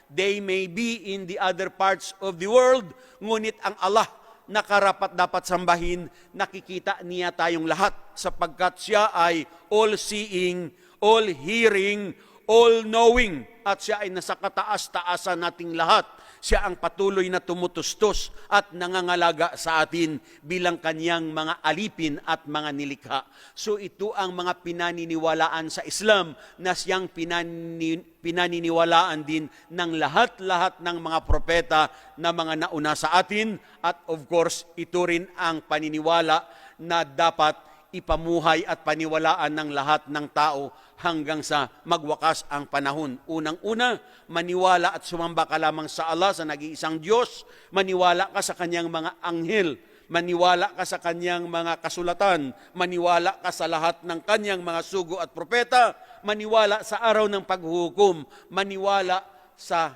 They may be in the other parts of the world, ngunit ang Allah na karapat-dapat sambahin, nakikita niya tayong lahat sapagkat siya ay all-seeing, all-hearing, all-knowing, at siya ay nasa kataas-taasan nating lahat. Siya ang patuloy na tumutustos at nangangalaga sa atin bilang kanyang mga alipin at mga nilikha. So ito ang mga pinaniniwalaan sa Islam na siyang pinaniniwalaan din ng lahat-lahat ng mga propeta na mga nauna sa atin. At of course, ito rin ang paniniwala na dapat ipamuhay at paniwalaan ng lahat ng tao hanggang sa magwakas ang panahon. Unang-una, maniwala at sumamba ka lamang sa Allah, sa nag-iisang Diyos. Maniwala ka sa kanyang mga anghel. Maniwala ka sa kanyang mga kasulatan. Maniwala ka sa lahat ng kanyang mga sugo at propeta. Maniwala sa araw ng paghuhukom. Maniwala sa